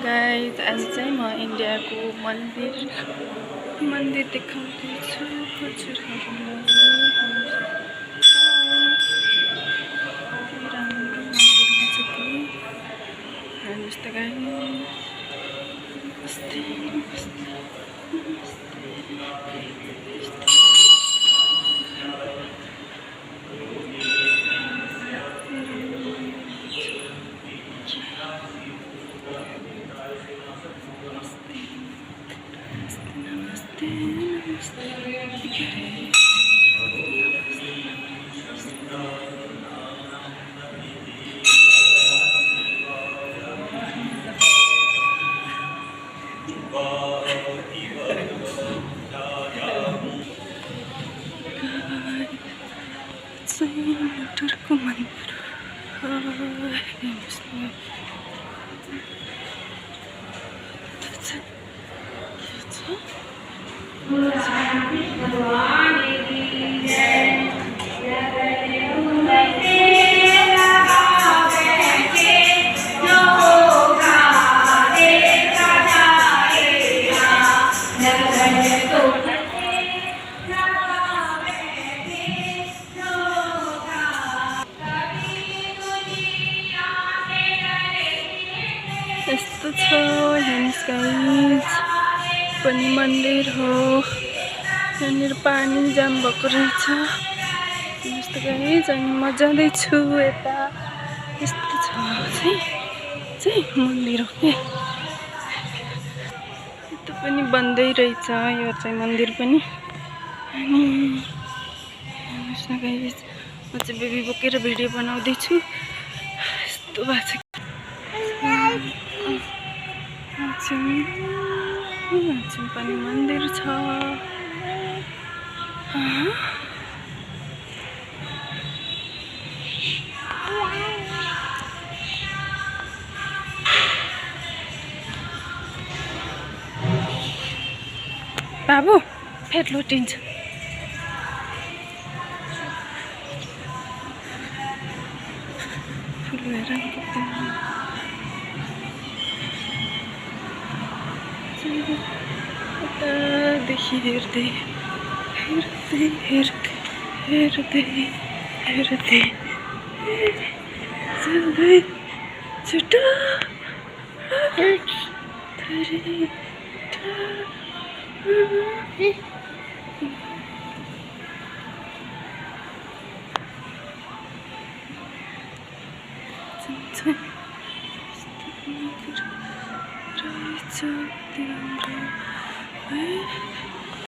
Guys आज चाहिँ म इन्डियाको मन्दिर देखाउँदैछु हजुरहरूलाई। राम्रो मन्दिर छ कि हेर्नुहोस् त गाइज। नमस्ते नमस्ते नमस्ते मोटरको मन्दिर यस्तो छ। हेर्नुहोस् गाइज पनि मन्दिर हो। यहाँनिर पानी जाम भएको रहेछ। हेर्नुहोस् त गाइज अनि म जाँदैछु यता। यस्तो छ चाहिँ मन्दिर हो के। यता पनि बन्दै रहेछ यो चाहिँ मन्दिर पनि। अनि हेर्नुहोस् न गाइज म चाहिँ बेबी बोकेर भिडियो बनाउँदैछु। यस्तो भएको छ। पनि मन्दिर छ। बाबु फेद लुटिन्छ। यतादेखि हेर्दै सबै छुट्टा रहेछ।